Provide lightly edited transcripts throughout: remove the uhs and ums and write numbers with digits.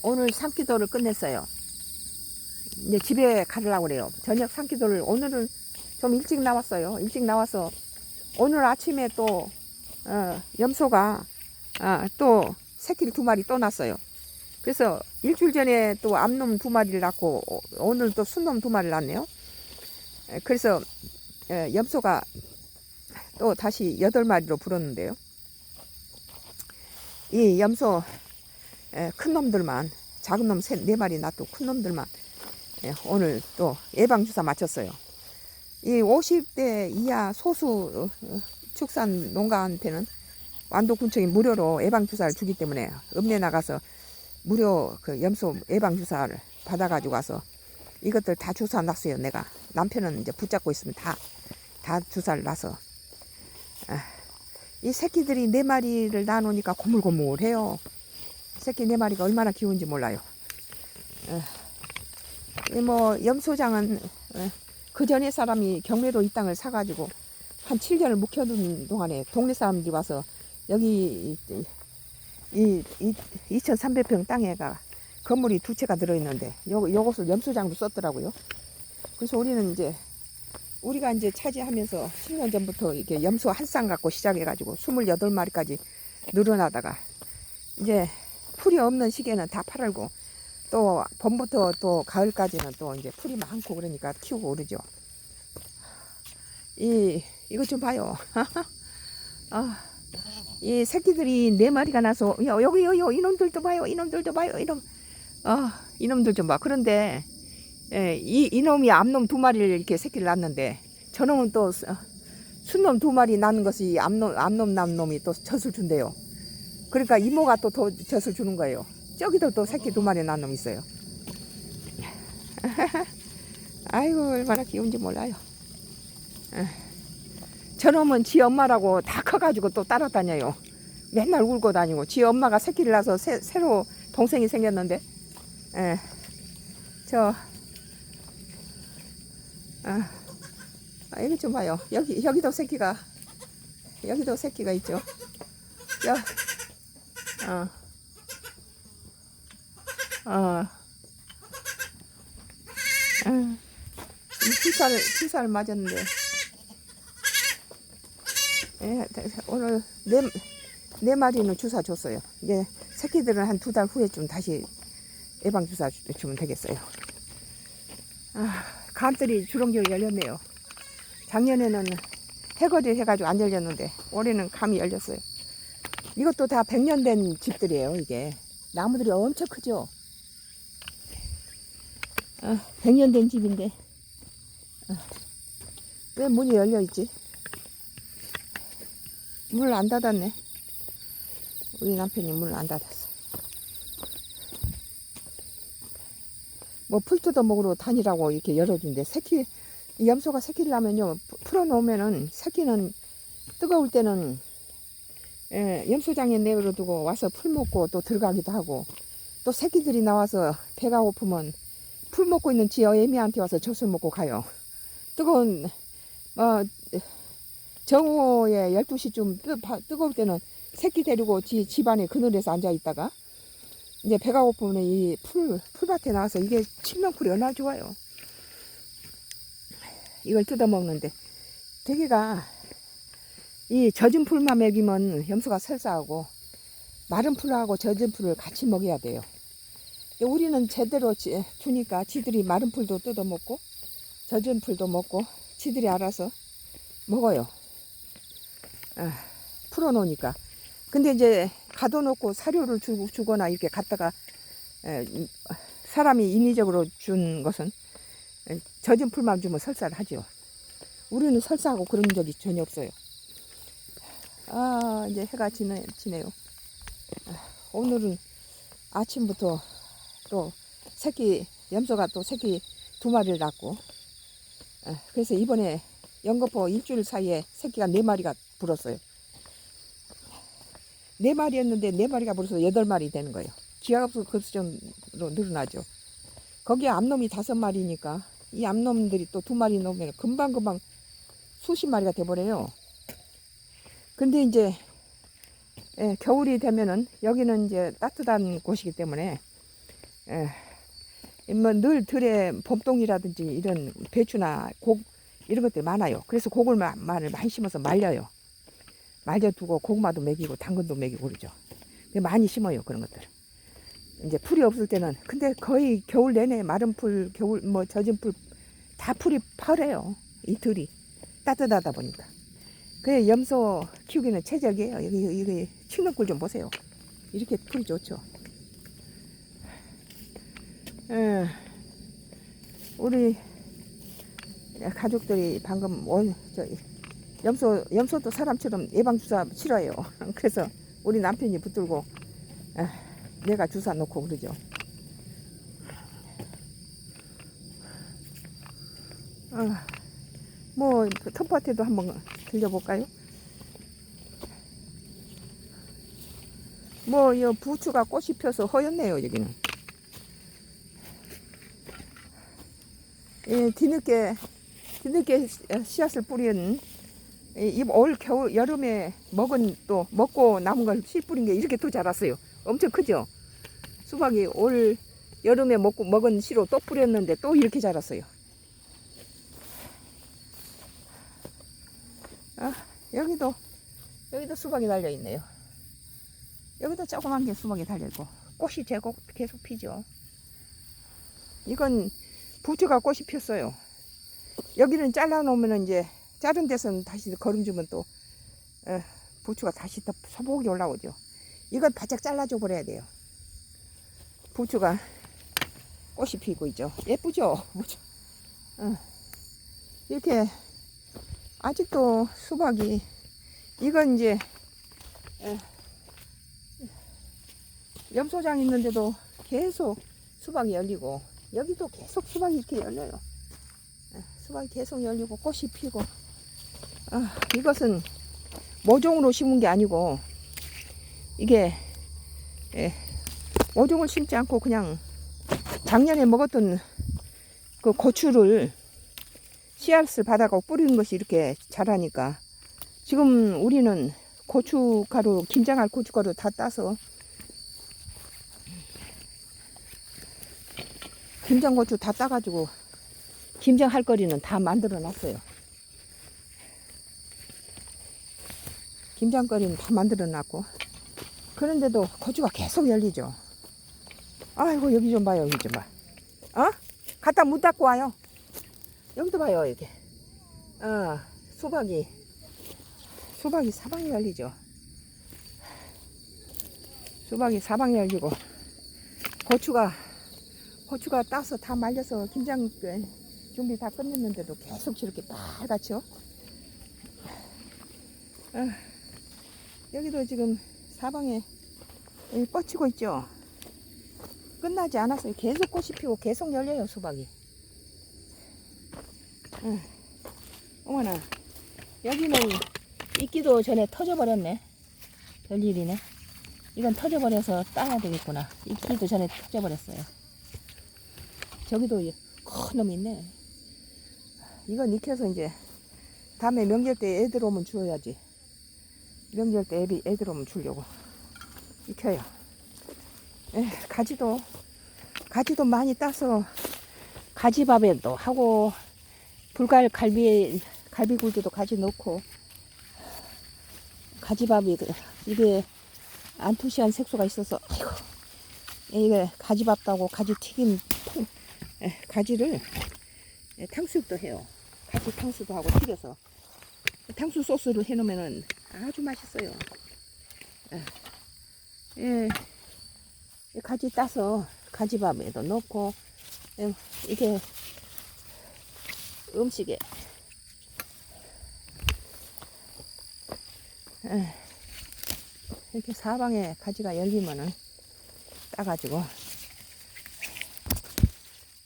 오늘 삼키도를 끝냈어요. 이제 집에 가려고 그래요. 저녁 삼키도를 오늘은 좀 일찍 나왔어요. 일찍 나와서 오늘 아침에 또 염소가 또 새끼를 2마리 또 낳았어요. 그래서 일주일 전에 또 암놈 2마리를 낳고 오늘 또 순놈 2마리를 낳네요. 그래서 염소가 또 다시 8마리로 불었는데요. 이 염소 큰 놈들만, 작은 놈 4마리 놔두고 큰 놈들만 오늘 또 예방주사 맞췄어요. 이 50대 이하 소수 축산 농가한테는 완도군청이 무료로 예방주사를 주기 때문에 읍내 나가서 무료 그 염소 예방주사를 받아가지고 와서 이것들 다 주사 놨어요. 내가 남편은 이제 붙잡고 있으면 다 주사를 놔서 이 새끼들이 4마리를 낳아놓으니까 고물고물해요. 새끼 4마리가 얼마나 귀여운지 몰라요. 뭐 염소장은 그 전에 사람이 경매로 이 땅을 사가지고 한 7년을 묵혀둔 동안에 동네 사람들이 와서 여기 이 2,300평 땅에가 건물이 2채가 들어있는데 요것을 염소장으로 썼더라고요. 그래서 우리가 이제 차지하면서 10년 전부터 이렇게 염소 한 쌍 갖고 시작해가지고 28마리까지 늘어나다가 이제 풀이 없는 시기에는 다 팔고 또 봄부터 또 가을까지는 또 이제 풀이 많고 그러니까 키우고 그러죠. 이것 좀 봐요. 이 새끼들이 4마리가 나서 여기 이놈들도 봐요. 이놈들도 봐요. 이놈들 좀 봐. 그런데 이놈이 암놈 2마리를 이렇게 새끼를 낳았는데 저놈은 또 순놈 2마리 낳는 것이 암놈 남놈이 또 젖을 준대요. 그러니까 이모가 또 젖을 주는 거예요. 저기도 또 새끼 2마리 낳은 놈 있어요. 아이고 얼마나 귀여운지 몰라요. 저놈은 지 엄마라고 다 커가지고 또 따라다녀요. 맨날 울고 다니고 지 엄마가 새끼를 낳아서 새로 동생이 생겼는데 이거 좀 봐요. 여기도 새끼가 있죠. 주사를 맞았는데 오늘 4마리는 주사 줬어요. 이제 새끼들은 한 2달 후에쯤 다시 예방주사 주면 되겠어요. 감들이 주렁주렁 열렸네요. 작년에는 해거리를 해가지고 안 열렸는데 올해는 감이 열렸어요. 이것도 다 100년 된 집들이에요. 이게 나무들이 엄청 크죠. 100년 된 집인데 왜 문이 열려있지? 문을 안 닫았네. 우리 남편이 문을 안 닫았어. 뭐 풀 뜯어먹으러 다니라고 이렇게 열어준대. 이 염소가 새끼를 낳으면요, 풀어놓으면은 새끼는 뜨거울 때는 염소장에 내버려두고 와서 풀 먹고 또 들어가기도 하고, 또 새끼들이 나와서 배가 고프면 풀 먹고 있는 지 애미한테 와서 젖을 먹고 가요. 뜨거운 정오에 12시쯤 뜨거울 때는 새끼 데리고 집안에 그늘에서 앉아 있다가 이제 배가 고프면 이 풀밭에 나와서 이게 칠명풀이 얼마나 좋아요. 이걸 뜯어 먹는데 대개가 이 젖은 풀만 먹이면 염소가 설사하고 마른 풀하고 젖은 풀을 같이 먹여야 돼요. 우리는 제대로 주니까 지들이 마른 풀도 뜯어 먹고 젖은 풀도 먹고 지들이 알아서 먹어요. 풀어놓으니까. 근데 이제 가둬놓고 사료를 주거나 이렇게 갖다가 사람이 인위적으로 준 것은 젖은 풀만 주면 설사를 하죠. 우리는 설사하고 그런 적이 전혀 없어요. 이제 해가 지네요. 오늘은 아침부터 또 염소가 또 새끼 2마리를 낳고, 그래서 이번에 연거포 일주일 사이에 새끼가 4마리가 불었어요. 4마리였는데 4마리가 불어서 8마리 되는 거예요. 기하급수적으로 늘어나죠. 거기에 암놈이 5마리니까 이 암놈들이 또 2마리 넣으면 금방금방 수십 마리가 돼버려요. 근데 이제 예, 겨울이 되면은 여기는 이제 따뜻한 곳이기 때문에 뭐늘 들에 봄동이라든지 이런 배추나 곡 이런 것들이 많아요. 그래서 고구마를 많이 심어서 말려요. 말려두고 고구마도 먹이고 당근도 먹이고 그러죠. 많이 심어요 그런 것들. 이제 풀이 없을 때는 근데 거의 겨울 내내 마른 풀, 겨울 뭐 젖은 풀 다 풀이 파래요. 이 들이 따뜻하다 보니까. 그 염소 키우기는 최적이에요. 여기 칡는 꿀 좀 보세요. 이렇게 풀이 좋죠. 우리 가족들이 방금 염소도 사람처럼 예방주사 싫어해요. 그래서 우리 남편이 붙들고 내가 주사 놓고 그러죠. 뭐 텃밭에도 한번 들려볼까요? 뭐 이 부추가 꽃이 펴서 허였네요 여기는. 예, 뒤늦게 씨앗을 뿌린 올 겨울 여름에 먹고 남은 걸 씨 뿌린 게 이렇게 또 자랐어요. 엄청 크죠? 수박이 올 여름에 먹은 씨로 또 뿌렸는데 또 이렇게 자랐어요. 여기도 수박이 달려 있네요. 여기도 조그만 게 수박이 달려 있고 꽃이 계속 피죠. 이건 부추가 꽃이 폈어요. 여기는 잘라 놓으면 이제 자른 데서는 다시 거름 주면 또 부추가 다시 더 소복이 올라오죠. 이건 바짝 잘라줘 버려야 돼요. 부추가 꽃이 피고 있죠. 예쁘죠? 부추. 이렇게 아직도 수박이 이건 이제 염소장 있는데도 계속 수박이 열리고 여기도 계속 수박이 이렇게 열려요. 수박이 계속 열리고 꽃이 피고 이것은 모종으로 심은 게 아니고 이게 모종을 심지 않고 그냥 작년에 먹었던 그 고추를 씨앗을 받아가고 뿌리는 것이 이렇게 자라니까 지금 우리는 고춧가루 김장할 고춧가루 다 따서 김장고추 다 따가지고 김장할 거리는 다 만들어 놨어요. 김장거리는 다 만들어 놨고 그런데도 고추가 계속 열리죠. 아이고 여기 좀 봐요. 여기 좀 봐. 갖다 문 닫고 와요. 여기도 봐요. 여기 수박이 사방에 열리죠. 수박이 사방에 열리고 고추가 따서 다 말려서 김장 준비 다 끝냈는데도 계속 저렇게 빨갛죠. 여기도 지금 사방에 뻗치고 있죠. 끝나지 않았어요. 계속 꽃이 피고 계속 열려요 수박이. 어머나 여기는 익기도 전에 터져버렸네. 별일이네. 이건 터져버려서 따야 되겠구나. 익기도 전에 터져버렸어요. 저기도 큰 놈이 있네. 이건 익혀서 이제 다음에 명절 때 애들 오면 주어야지. 명절 때 애들 오면 주려고 익혀요. 가지도 많이 따서 가지밥에도 하고 갈비구이도 가지 넣고 가지밥이 이게 안토시아닌 색소가 있어서 아이고 이게 가지밥도 하고 가지 튀김 가지를 탕수육도 해요. 가지 탕수도 하고 튀겨서 탕수 소스를 해놓으면 아주 맛있어요. 가지 따서 가지밥에도 넣고 이게 음식에 이렇게 사방에 가지가 열리면은 따가지고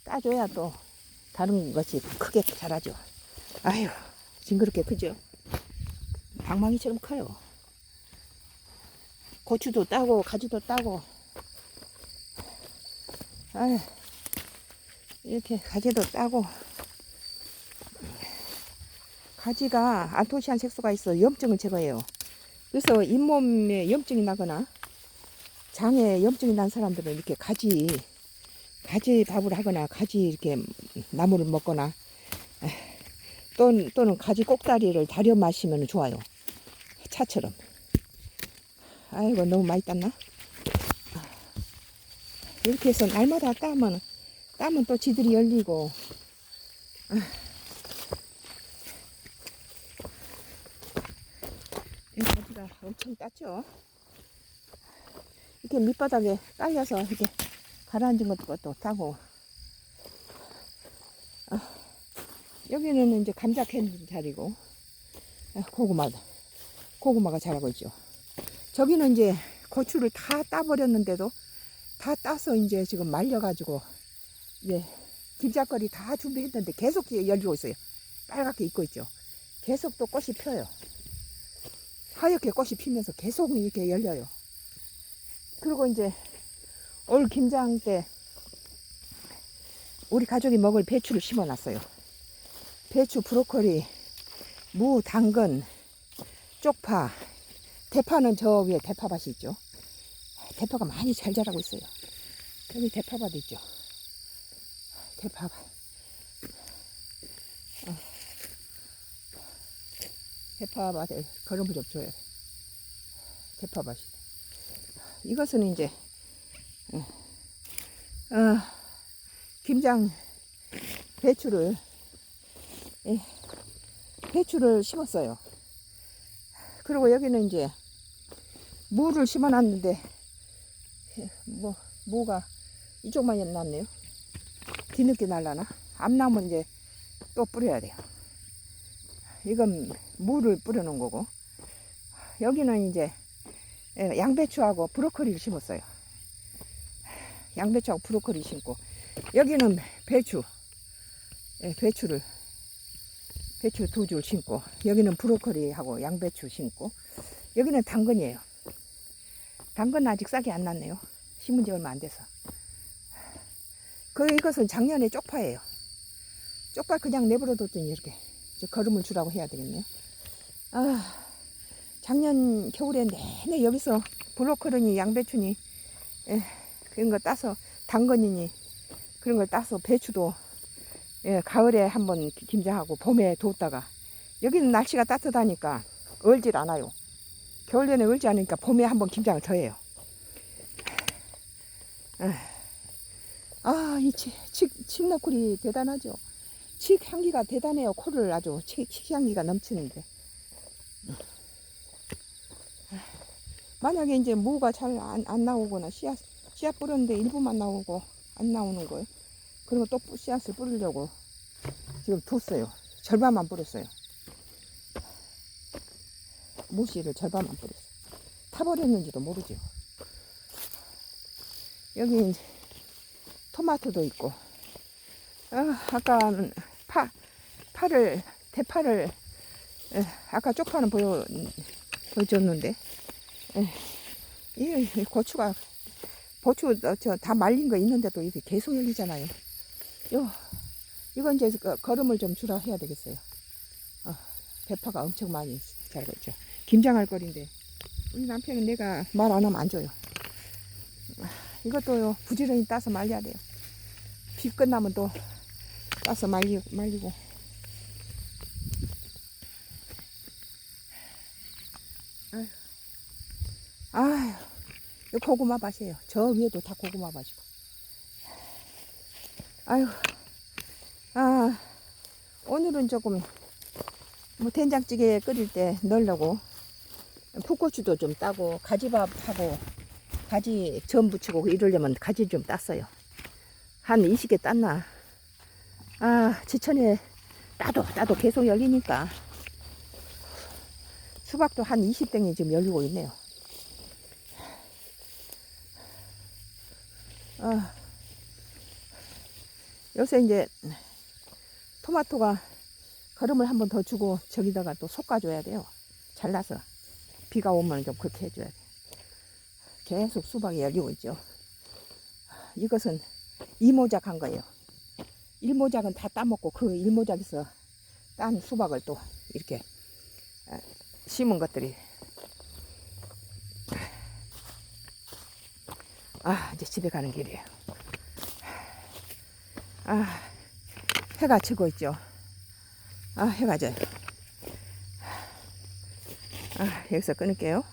따줘야 또 다른 것이 크게 자라죠. 아유 징그럽게 크죠. 방망이처럼 커요. 고추도 따고 가지도 따고 아유 이렇게 가지도 따고 가지가 안토시아닌 색소가 있어 염증을 제거해요. 그래서 잇몸에 염증이 나거나 장에 염증이 난 사람들은 이렇게 가지 밥을 하거나 가지 이렇게 나물을 먹거나 또는 가지 꼭다리를 다려 마시면 좋아요. 차처럼. 아이고 너무 많이 땄나? 이렇게 해서 날마다 따면 또 지들이 열리고. 이 가지가 엄청 땄죠. 이렇게 밑바닥에 깔려서 이렇게 가라앉은 것도 따고. 여기는 이제 감자 캔 자리고 고구마가 자라고 있죠. 저기는 이제 고추를 다 따버렸는데도 다 따서 이제 지금 말려가지고 이제 김장거리 다 준비했는데 계속 열리고 있어요. 빨갛게 익고 있죠. 계속 또 꽃이 펴요. 하얗게 꽃이 피면서 계속 이렇게 열려요. 그리고 이제 올 김장 때 우리 가족이 먹을 배추를 심어놨어요. 배추, 브로콜리, 무, 당근, 쪽파, 대파는 저 위에 대파밭이 있죠. 대파가 많이 잘 자라고 있어요. 여기 대파밭 있죠. 대파밭. 대파밭에 걸음을 좀 줘야 돼. 대파밭이. 이것은 이제 김장 배추를 심었어요. 그리고 여기는 이제 무를 심어놨는데 무가 이쪽만 났네요. 뒤늦게 날라나? 앞 나면 이제 또 뿌려야 돼요. 이건 무를 뿌려놓은 거고, 여기는 이제 양배추하고 브로콜리를 심었어요. 양배추하고 브로콜리 심고, 여기는 배추 2줄 심고, 여기는 브로콜리하고 양배추 심고, 여기는 당근이에요. 당근 아직 싹이 안 났네요. 심은 지 얼마 안 돼서. 이것은 작년에 쪽파예요. 쪽파 그냥 내버려뒀더니 이렇게 걸음을 주라고 해야 되겠네요. 작년 겨울에 내내 여기서 브로콜리니 양배추니 그런 거 따서, 당근이니 그런 걸 따서, 배추도 가을에 한번 김장하고 봄에 뒀다가, 여기는 날씨가 따뜻하니까 얼질 않아요. 겨울 내내 얼지 않으니까 봄에 한번 김장을 더 해요. 이 칡너쿨이 대단하죠. 칡 향기가 대단해요. 코를 아주 칡 향기가 넘치는데. 만약에 이제 무가 잘 안 나오거나 씨앗 뿌렸는데 일부만 나오고 안 나오는 거예요. 그리고 또 씨앗을 뿌리려고 지금 뒀어요. 절반만 뿌렸어요. 무씨를 절반만 뿌렸어요. 타버렸는지도 모르죠. 여기 이제 토마토도 있고, 아까는 대파를 아까 쪽파는 보여줬는데, 이 고추 다 말린 거 있는데도 이게 계속 열리잖아요. 이건 이제 걸음을 좀 주라 해야 되겠어요. 대파가 엄청 많이 자라고 있죠. 김장할 거리인데 우리 남편은 내가 말 안 하면 안 줘요. 이것도 부지런히 따서 말려야 돼요. 비 끝나면 또 따서 말리고. 아휴, 이 고구마 밭이에요. 저 위에도 다 고구마 밭이고. 아휴, 오늘은 조금 된장찌개 끓일 때 넣으려고 풋고추도 좀 따고, 가지밥하고 가지 전 부치고 이러려면 가지 좀 땄어요. 한 20개 땄나? 지천에 따도 계속 열리니까 수박도 한 20땡이 지금 열리고 있네요. 요새 이제 토마토가 걸음을 한번 더 주고 저기다가 또 솎아줘야 돼요. 잘라서 비가 오면 좀 그렇게 해줘야 돼. 계속 수박이 열리고 있죠. 이것은 2모작 한 거예요. 1모작은 다 따먹고 그 1모작에서 딴 수박을 또 이렇게 심은 것들이 이제 집에 가는 길이에요. 해가 지고 있죠. 해가 져요. 여기서 끊을게요.